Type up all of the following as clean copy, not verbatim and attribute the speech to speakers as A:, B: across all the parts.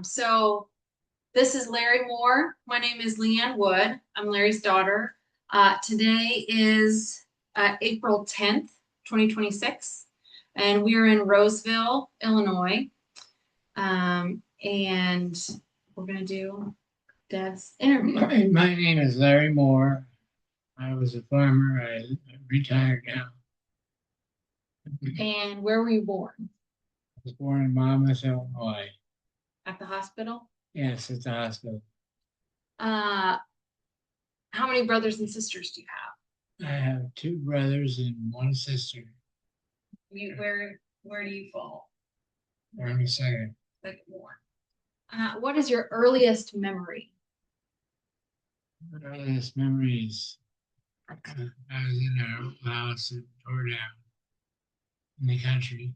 A: So this is Larry Moore. My name is Leanne Wood. I'm Larry's daughter. Today is April 10th, 2026, and we are in Roseville, Illinois. And we're going to do Dad's interview.
B: My name is Larry Moore. I was a farmer. I retired now.
A: And where were you born?
B: I was born in Monmouth, Illinois.
A: At the hospital?
B: Yes, at the hospital.
A: Uh, how many brothers and sisters do you have?
B: I have two brothers and one sister.
A: Where do you fall?
B: I'm a second.
A: Second born. What is your earliest memory?
B: My earliest memories. I was in a house that tore down in the country,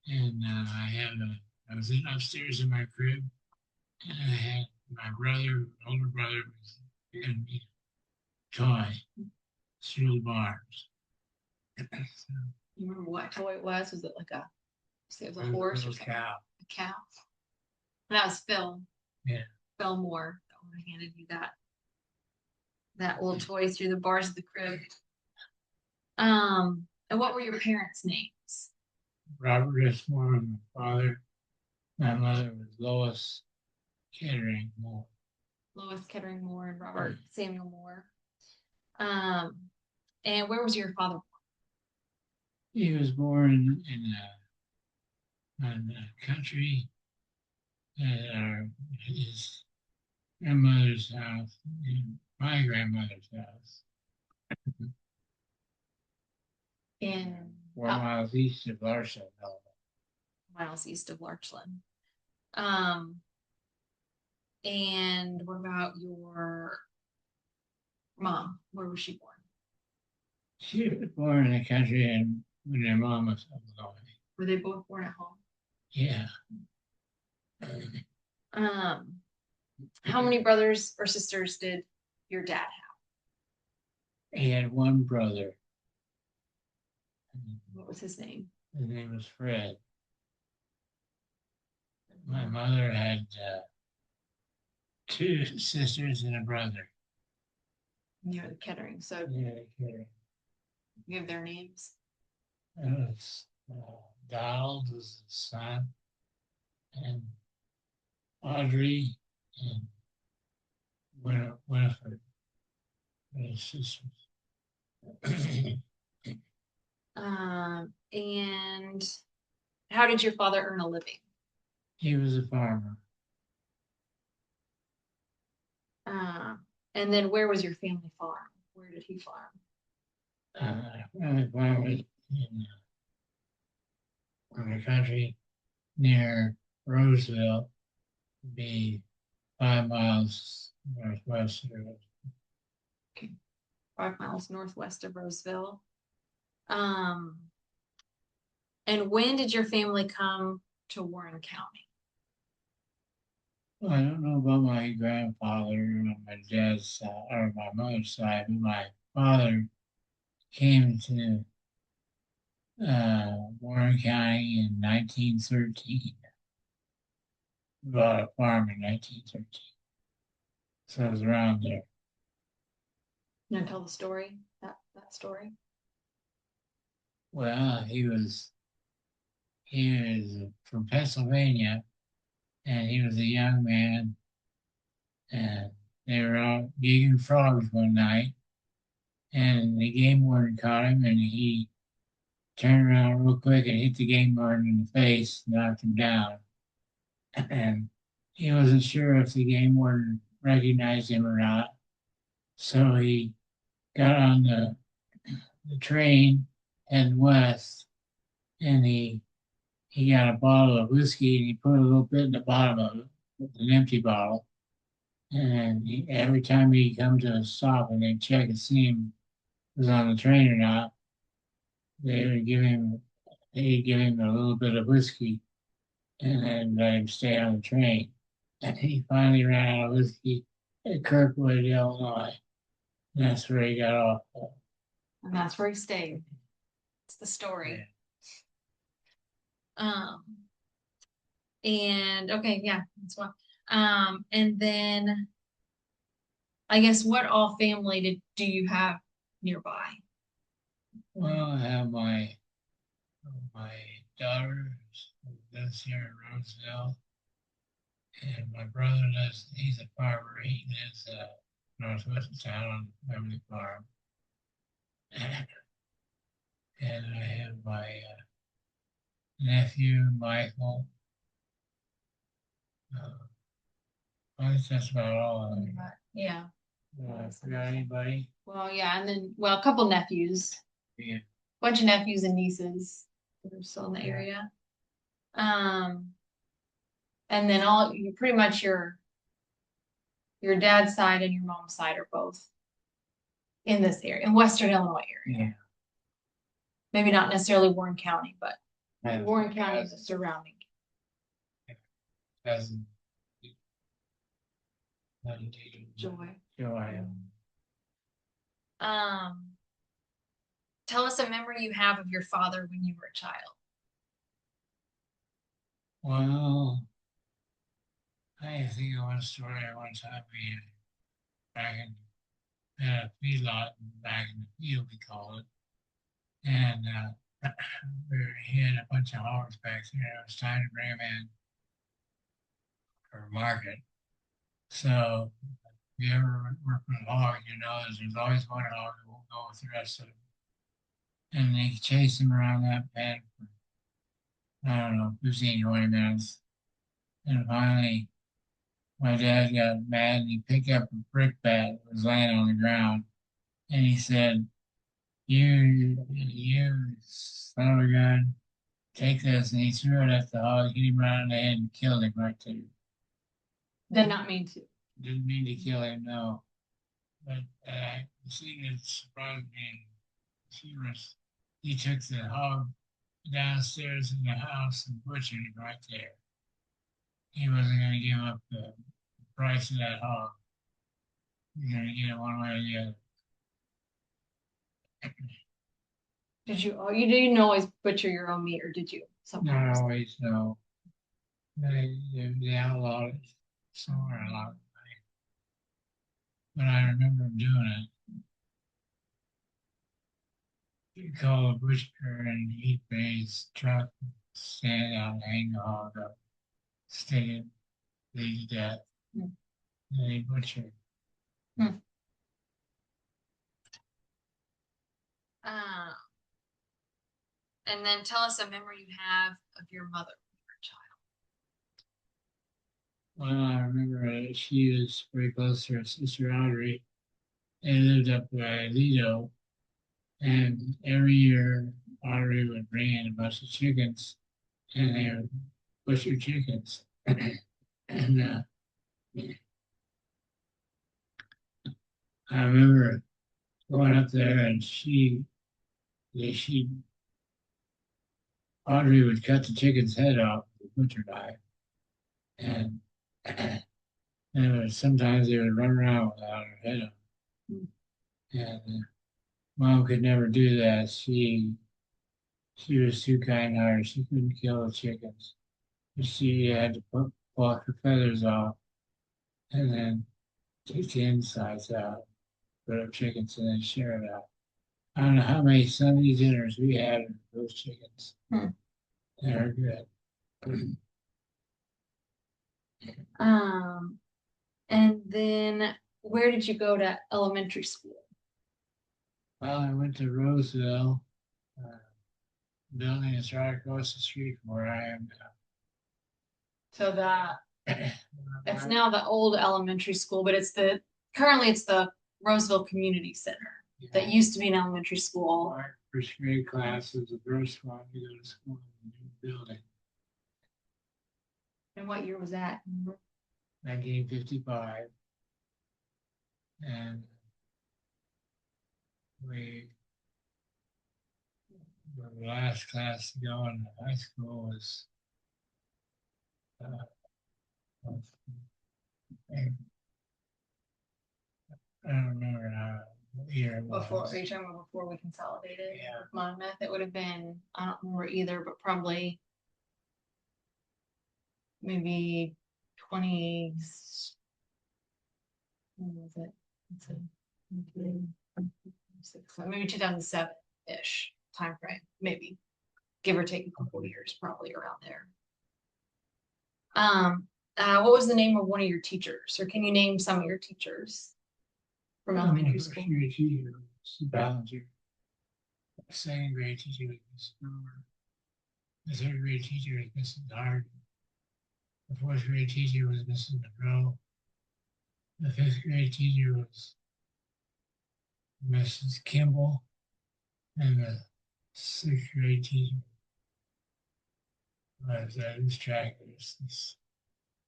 B: and I was upstairs in my crib, and I had my older brother, was giving me a toy through the bars. So,
A: You remember what toy it was? Was it like say it was a
B: a
A: horse or
B: little
A: something?
B: cow.
A: A cow. That was Phil.
B: Yeah.
A: Phil Moore. I handed you that little toy through the bars of the crib. And what were your parents' names?
B: Robert S. Moore, my father. My mother was Lois Kettering Moore.
A: Lois Kettering Moore and Robert Samuel Moore. And where was your father?
B: He was born in a country at his grandmother's house, in my grandmother's house,
A: In
B: 4 miles east of Larson,
A: miles east of Larchland. Um, and what about your mom? Where was she born?
B: She was born in the country and when her mom was Illinois.
A: Were they both born at home?
B: Yeah.
A: How many brothers or sisters did your dad have?
B: He had one brother.
A: What was his name?
B: His name was Fred. My mother had two sisters and a brother.
A: Near the Kettering. So
B: Yeah, Kettering.
A: you have their names?
B: Was, Donald was the son, and Audrey and Winifred were his sisters.
A: And how did your father earn a living?
B: He was a farmer.
A: And then where was your family farm? Where did he farm?
B: Family farm was in the country near Roseville, be 5 miles northwest of Roseville.
A: Okay. 5 miles northwest of Roseville. And when did your family come to Warren County?
B: Well, I don't know about my grandfather on my dad's side or my mother's side, but my father came to Warren County in 1913. Bought a farm in 1913. So I was around there.
A: You want to tell the story? That story?
B: Well, he was from Pennsylvania, and he was a young man, and they were out digging frogs one night, and the game warden caught him, and he turned around real quick and hit the game warden in the face, knocked him down, and he wasn't sure if the game warden recognized him or not, so he got on the train heading west, and he got a bottle of whiskey and he put a little bit in the bottom of it, an empty bottle. And every time he come to a stop and they check and see him was on the train or not, they would give him they'd give him a little bit of whiskey and then let him stay on the train. And he finally ran out of whiskey at Kirkwood, Illinois. And that's where he got off.
A: And that's where he stayed. It's the story.
B: Yeah.
A: And okay, yeah, that's one. And then I guess what all family do you have nearby?
B: Well, I have my daughter who lives here in Roseville, and my brother lives. He's a farmer. He lives northwest of town on Beverly Farm, and I have my nephew Michael. I guess that's about all of them.
A: Yeah.
B: I forgot anybody?
A: Well, yeah, and then well, a couple nephews,
B: Yeah.
A: bunch of nephews and nieces that are still in the
B: Yeah.
A: area. Um, and then all you pretty much your dad's side and your mom's side are both in this area, in Western Illinois area.
B: Yeah.
A: Maybe not necessarily Warren County, but
B: And
A: Warren County is the surrounding.
B: cousin
A: Joy.
B: Joy.
A: Um, tell us a memory you have of your father when you were a child.
B: Well, I think of one story. One time we back in a feedlot back in the field, we call it, and he had a bunch of hogs back there. It was time to bring them in for market. So if you ever work with a hog, you know there's always one hog that won't go with the rest of them. And they chased him around that pen for, I don't know, 15, 20 minutes. And finally, my dad got mad and he picked up a brick bat that was laying on the ground. And he said, you son of a gun, take this. And he threw it at the hog, hit him right in the head and killed him right there.
A: Did not mean to.
B: Didn't mean to kill him, no. But the thing that surprised me, he took the hog downstairs in the house and butchered him right there. He wasn't going to give up the price of that hog. He's going to get it one way or the other.
A: Did you? Oh, you didn't always butcher your own meat, or did you?
B: Not
A: Sometimes.
B: always, no. They outlawed it somewhere along the way. But I remember him doing it. You call a butcher and he'd bring his truck, stand out and hang the hog up, stick it, lead to death.
A: Hmm.
B: And he butchered.
A: Hmm. Uh, and then tell us a memory you have of your mother when you were a child.
B: Well, I remember she was very close to her sister Audrey. They lived up by Lido, and every year Audrey would bring in a bunch of chickens, and they would butcher chickens. And I remember going up there, and she Audrey would cut the chicken's head off with a butcher knife, and sometimes they would run around without her head on. And mom could never do that. She was too kind-hearted. She couldn't kill the chickens. She had to pluck the feathers off and then take the insides out, put up chickens, and then share it out. I don't know how many Sunday dinners we had with those chickens.
A: Hmm.
B: They're good.
A: And then where did you go to elementary school?
B: Well, I went to Roseville. Building is right across the street from where I am
A: So
B: now.
A: it's now the old elementary school, but currently it's the Roseville Community Center that used to be an elementary school.
B: Our first grade class was the first one to go to school in the new building.
A: And what year was that?
B: 1955. And the last class to go in high school was I don't remember what year it was.
A: Before, are you talking about before we consolidated?
B: Yeah.
A: With Monmouth, it would have been, I don't remember either, but probably maybe 20, when was it? Let's see. Maybe 2007-ish time frame, maybe give or take a couple years, probably around there. What was the name of one of your teachers, or can you name some of your teachers from elementary school?
B: First grade teacher was Ballinger. Second grade teacher was Miss Brewer. The third grade teacher was Mrs. Harden. The fourth grade teacher was Mrs. Monroe. The fifth grade teacher was Mrs. Kimball. And the sixth grade teacher was this tracker. This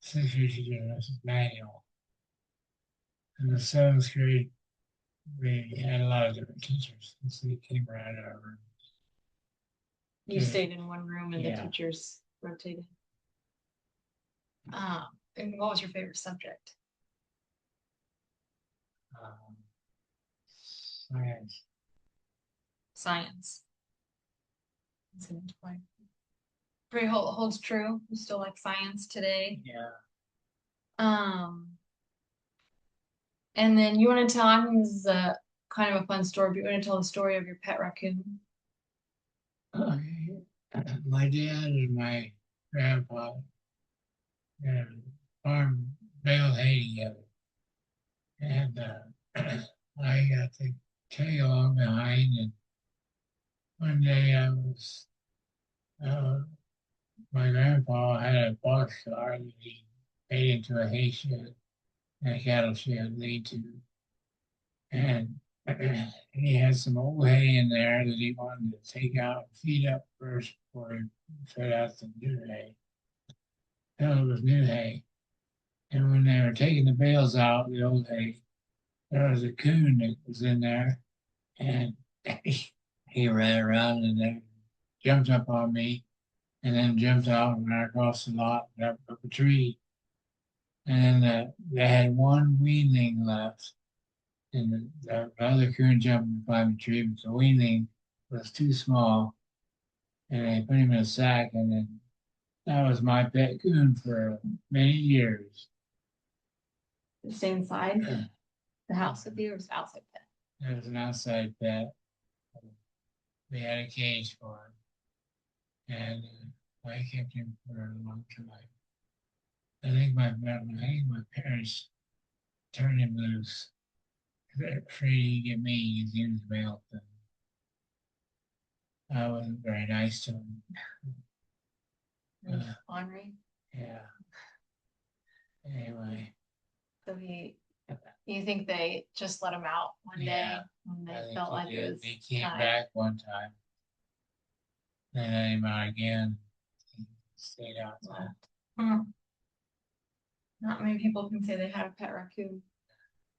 B: sixth grade teacher was Mrs. Manuel. And the seventh grade, we had a lot of different teachers. So they came around our room.
A: You stayed in one room and the
B: Yeah.
A: teachers rotated. And what was your favorite subject?
B: Science.
A: Science. Pretty holds true. You still like science today.
B: Yeah.
A: And then you want to tell, I think this is a kind of a fun story, but you want to tell the story of your pet raccoon?
B: My dad and my grandpa farmed bale hay together. And I got to tag along behind. And one day I was, my grandpa had a boxcar that he made into a hay shed and a cattle shed lead to. And he had some old hay in there that he wanted to take out and feed up first before he fed out the new hay. Filled with new hay. And when they were taking the bales out, the old hay, there was a coon that was in there, and he ran around and then jumped up on me, and then jumped out and ran across the lot and up a tree. And then they had one weanling left, and the other coon jumped and climbed the tree, but the weanling was too small, and they put him in a sack, and then that was my pet coon for many years.
A: It's inside the house with you, or was it outside pet?
B: It was an outside pet. We had a cage for him, and I kept him for a long time. I think my parents turned him loose. They're afraid he'd get me because he was male. I wasn't very nice to him.
A: Henri.
B: Yeah. Anyway.
A: So you think they just let him out one day when they felt like it was
B: He came
A: time.
B: back one time. They let him out again. He stayed outside.
A: Not many people can say they had a pet raccoon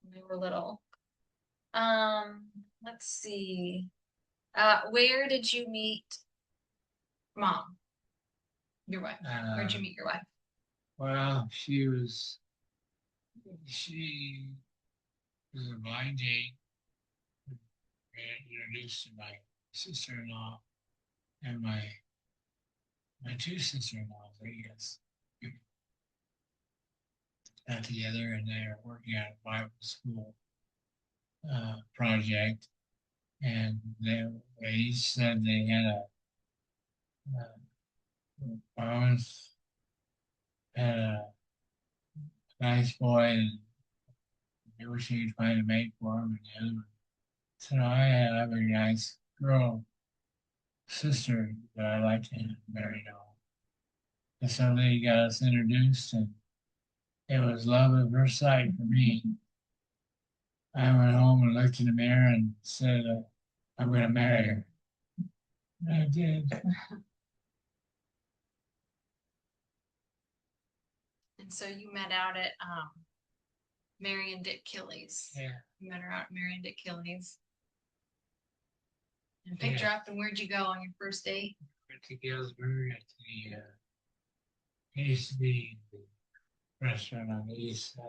A: when they were little. Let's see. Where did you meet Mom? Your wife. Where did you meet your wife?
B: Well, she was a blind date. Introduced to my sister-in-law and my two sister-in-laws, I guess, got together, and they were working on a Bible school project, and they each said they had one had a nice boy, and they wish he could find a mate for him, and the other one said, I have a very nice girl sister that I like to marry now. And so they got us introduced, and it was love at first sight for me. I went home and looked in the mirror and said, I'm going to marry her. And I did.
A: And so you met out at Mary and Dick Killies.
B: Yeah.
A: You met her out at Mary and Dick Killies. And picked her up, and where'd you go on your first date?
B: Went to Galesburg at it used to be the restaurant on the east side.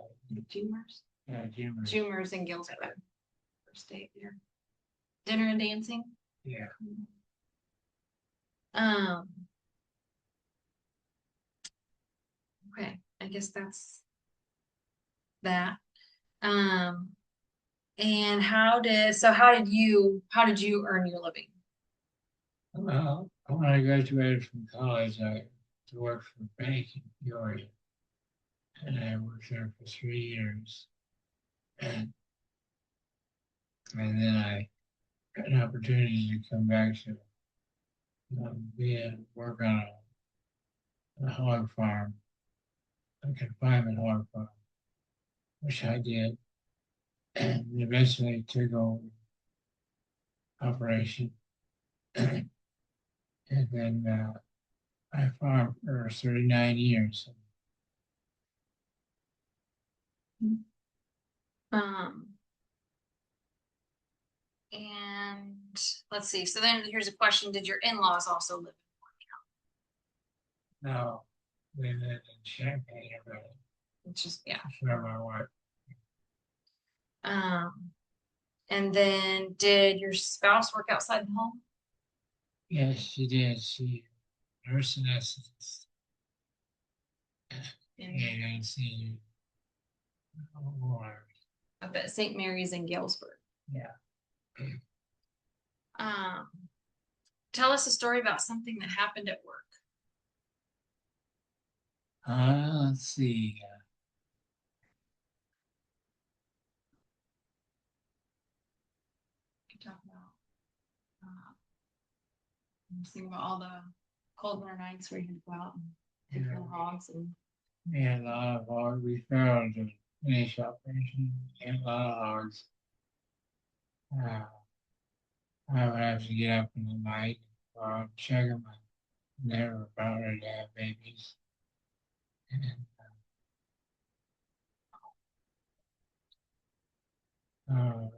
A: Jumers?
B: Yeah, Jumers.
A: Jumers in Galesburg. First date there. Dinner and dancing?
B: Yeah.
A: I guess that's that. Um, and how did you earn your living?
B: Well, when I graduated from college, I to work for a bank in Peoria, and I worked there for 3 years, and then I got an opportunity to come back to work on a hog farm, a confinement hog farm, which I did, and eventually took over operation, and then I farmed for 39 years.
A: Um, and let's see. So then here's a question. Did your in-laws also live
B: Now, we live in Champaign, but
A: Which is, yeah.
B: for my wife.
A: Um, and then did your spouse work outside the home?
B: Yes, she did. She nurse anesthetist.
A: In,
B: Yeah, I see. Or,
A: up at St. Mary's in Galesburg.
B: yeah.
A: Um, tell us a story about something that happened at work.
B: Let's see.
A: You talk about, just think about all the cold winter nights where you had to go out and take care of the hogs and
B: We had a lot of hogs. We failed to finish operation. We had a lot of hogs. Uh, I would have to get up in the night or check them. They were about ready to have babies. And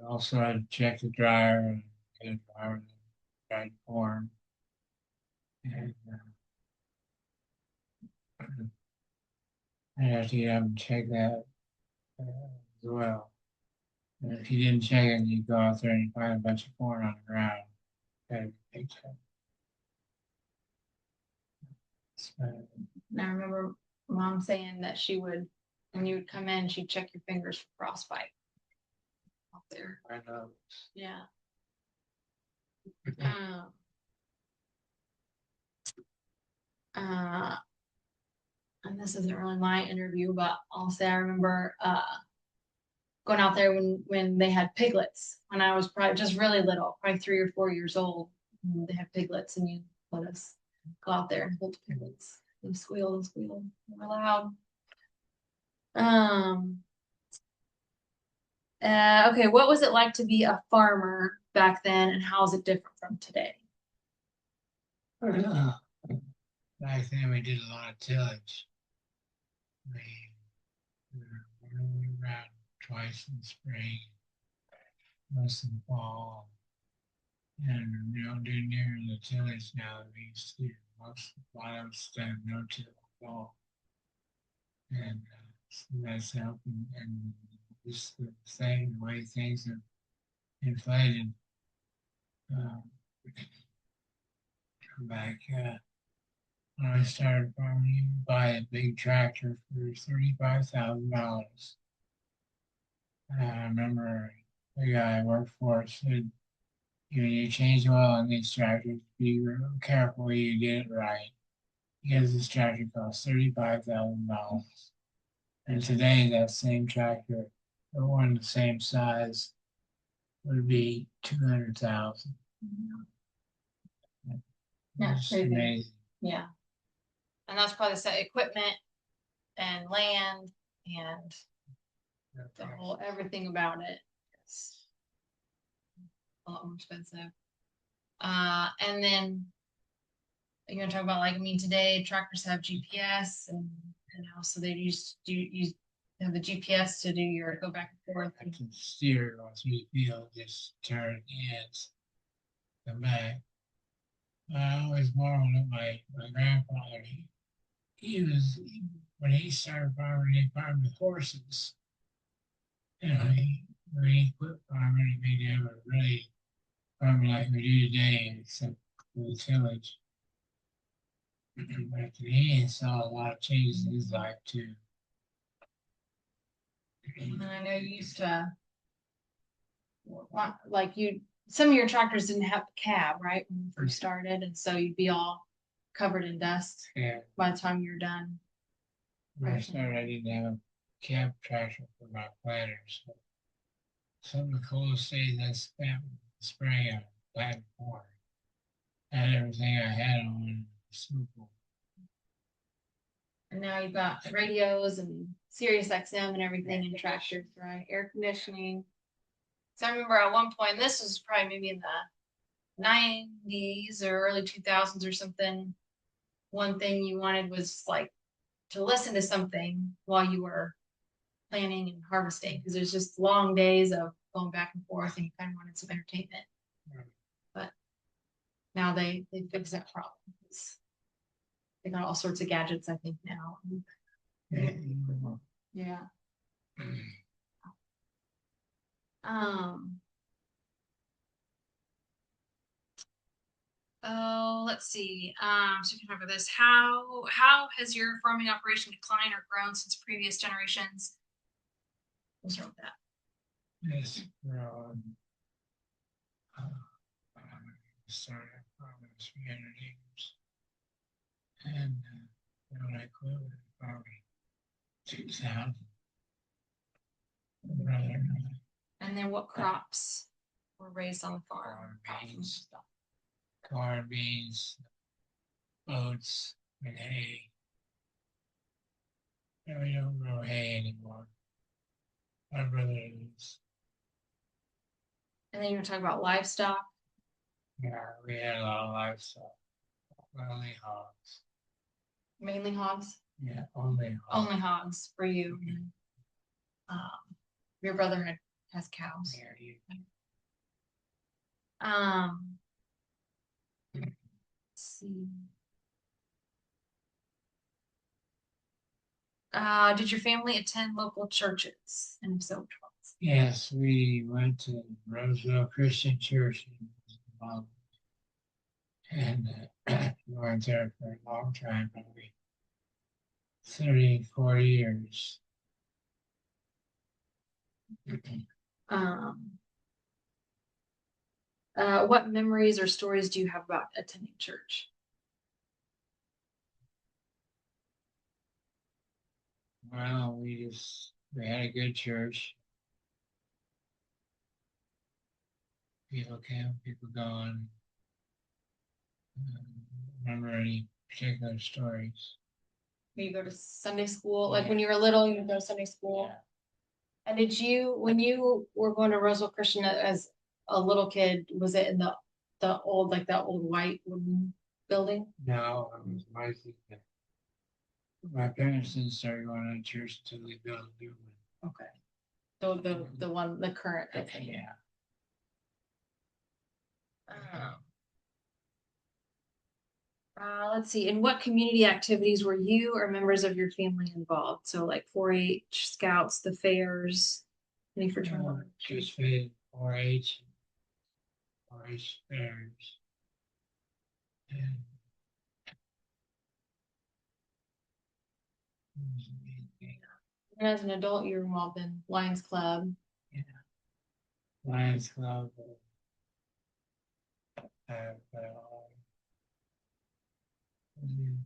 B: also I had to check the dryer and get a dryer that dried corn. And I'd have to get up and check that as well. And if you didn't check it, you'd go out there and you'd find a bunch of corn on the ground. That'd be big time. So,
A: And I remember mom saying that she would, when you would come in, she'd check your fingers for frostbite out there.
B: I know.
A: Yeah. Um, uh, and this isn't really my interview, but I'll say I remember going out there when they had piglets when I was probably just really little, probably 3 or 4 years old. And they had piglets, and you let us go out there and hold the piglets. And squeal and squeal. They were loud. Um, okay, what was it like to be a farmer back then, and how is it different from today?
B: Back then we did a lot of tillage. We were around twice in the spring, once in the fall, and we don't do near the tillage now that we used to do. A lot of us done no till at all, and so that's helping. And just the thing, the way things have inflated. Uh, back when I started farming, you could buy a big tractor for $35,000. I remember the guy I worked for said, you change oil on these tractors, be real careful you get it right. Because this tractor costs $35,000. And today that same tractor, or one the same size, would be 200,000.
A: Yeah,
B: It's
A: crazy.
B: amazing.
A: Yeah. And that's probably the equipment and land and the whole everything about it. It's a lot more expensive. And then you're gonna talk about like today tractors have GPS and so they use have the GPS to do your go back and forth.
B: I can steer on 3 field, just turn hands, come back. I always marveled at my grandfather. When he started farming, he farmed with horses. When he quit farming, he never really farming like we do today, except for the tillage. But he saw a lot of changes in his life too.
A: And I know you used to like some of your tractors didn't have a cab, right, when you first started, and so you'd be all covered in dust
B: Yeah,
A: by the time you're done.
B: when I started, I didn't have a cab tractor for my planters. So some of the coolest days I spent was spraying a plant corn. I had everything I had on. It was so cool.
A: And now you've got radios and Sirius XM and everything in tractors, right? Air conditioning. So I remember at one point, this was probably maybe in the 90s or early 2000s or something. One thing you wanted was like to listen to something while you were planting and harvesting because there's just long days of going back and forth and you kind of wanted some entertainment. But now they fix that problem. They got all sorts of gadgets, I think, now. Yeah. Um, oh, let's see. So we can talk about this. How has your farming operation declined or grown since previous generations? We'll start with that.
B: Yes, started farming 300 acres. And when I quit, farming 2,000. Brother,
A: And then what crops were raised on the farm?
B: Corn, beans, oats, and hay. And we don't grow hay anymore. My brother is.
A: And then you were talking about livestock.
B: Yeah, we had a lot of livestock. Only hogs.
A: Mainly hogs.
B: Yeah, only hogs.
A: Only hogs for you. Your brother has cows.
B: Yeah,
A: Let's see. Did your family attend local churches? And if so, which ones?
B: yes, we went to Roseville Christian Church and we weren't there for a long time, probably 34 years.
A: Um, what memories or stories do you have about attending church?
B: Well, we had a good church. People came, people gone. Remember any particular stories?
A: You go to Sunday school, like when you were little, you would go to Sunday school.
B: Yeah.
A: And did you, when you were going to Roseville Christian as a little kid, was it in the old, like that old white wooden building?
B: No, it was my thing. My parents didn't start going to church until they built a new one.
A: Okay. The one, the current building.
B: Yeah.
A: Let's see. In what community activities were you or members of your family involved? So like 4-H, Scouts, the fairs, any fraternity?
B: Just fed 4-H, 4-H fairs. And
A: And as an adult, you were involved in Lions Club.
B: yeah. Lions Club. Uh,
A: And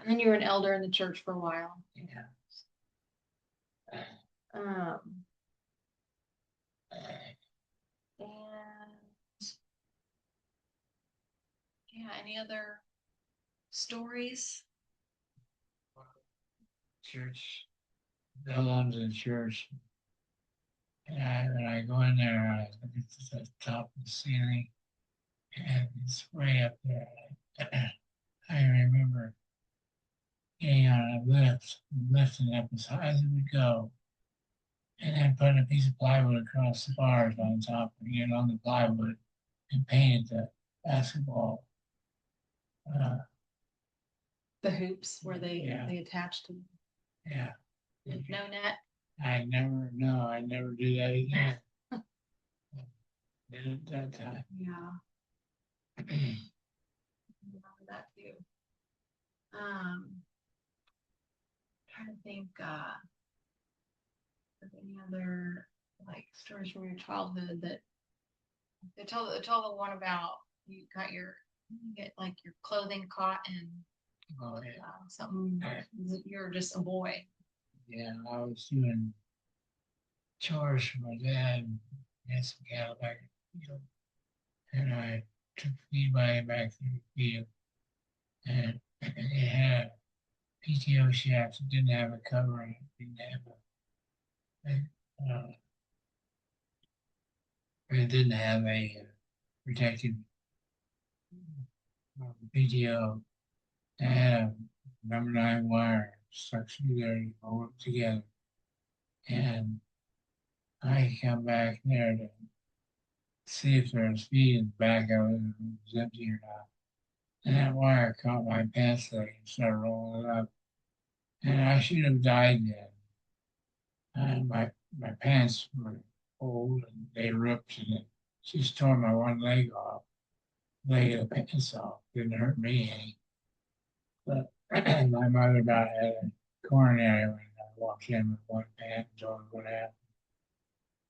A: then you were an elder in the church for a while.
B: yeah.
A: Um,
B: Uh,
A: and yeah, any other stories?
B: church. Bill owns a church. And when I go in there, I look at the top of the ceiling, and it's way up there. I remember getting on a lift, lifting up as high as it would go, and then putting a piece of plywood across the bars on top, and on the plywood, and painted the basketball.
A: The hoops where
B: Yeah.
A: they attached to
B: Yeah.
A: no net.
B: I never do that again. Did it that time.
A: Yeah. Remember that too. Trying to think, Any other like stories from your childhood that tell the one about you got you get like your clothing caught and
B: Oh, yeah.
A: something you're just a boy.
B: Yeah, I was doing chores for my dad and had some cattle back in the field. And I took feed by back through the field. And it had a PTO shaft. It didn't have a cover on it. Didn't have it didn't have a protected PTO. It had a number 9 wire stuck through there and hold it together. And I come back there to see if there was feed in the back of it, and it was empty or not. And that wire caught my pants leg and started rolling it up. And I should have died then. And my pants were old and they ripped and it just tore my one leg off. Leg of the pants off. Didn't hurt me any. But my mother about had a coronary when I walked in with one pant and told her what happened.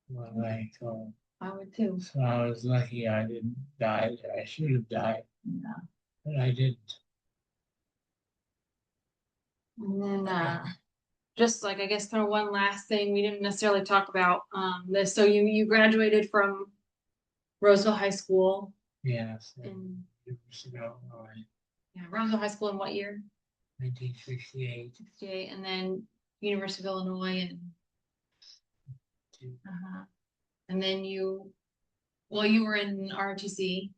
B: One leg torn.
A: I would too.
B: So I was lucky I didn't die there. I should have died,
A: Yeah.
B: but I didn't.
A: And then just like I guess kind of one last thing we didn't necessarily talk about this. So you graduated from Roseville High School
B: Yes,
A: in
B: years ago,
A: Roseville High School in what year?
B: 1968.
A: 68, and then University of Illinois and and then you were in ROTC.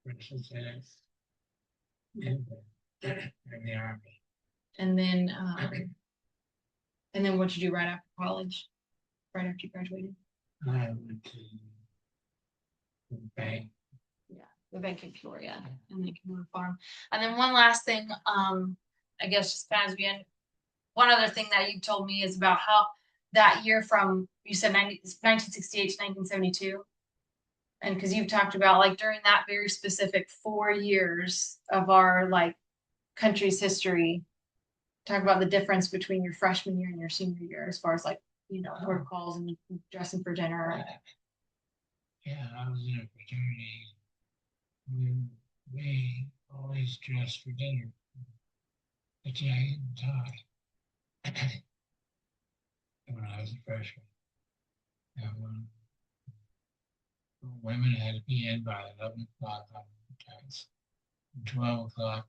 B: Versus in the Army.
A: And then what did you do right after college? Right after you graduated?
B: I went to the bank.
A: Yeah, the bank in Peoria and then Kenwood Farm. And then one last thing, I guess just kind of as we end, one other thing that you told me is about how that year from you said 1968 to 1972. And because you've talked about like during that very specific 4 years of our like country's history, talk about the difference between your freshman year and your senior year as far as like, protocols and dressing for dinner.
B: Yeah, I was in a fraternity. We always dressed for dinner. A jacket and tie. When I was a freshman. And women had to be in by 11 o'clock on weekends, and 12 o'clock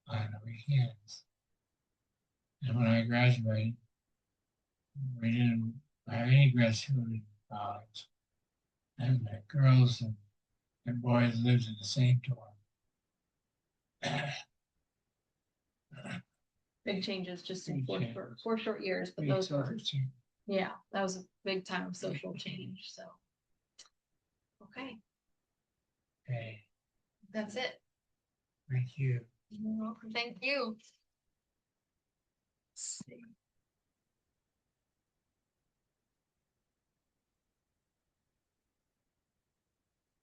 B: on the weekends. And when I graduated, we didn't have any dress code in college. And the girls and boys lived in the same dorm.
A: Big changes just in
B: Big
A: four,
B: changes.
A: four short years, but
B: Big
A: those were,
B: social change.
A: yeah, that was a big time of social change. So, okay,
B: Okay,
A: that's it.
B: thank you.
A: You're welcome. Thank you.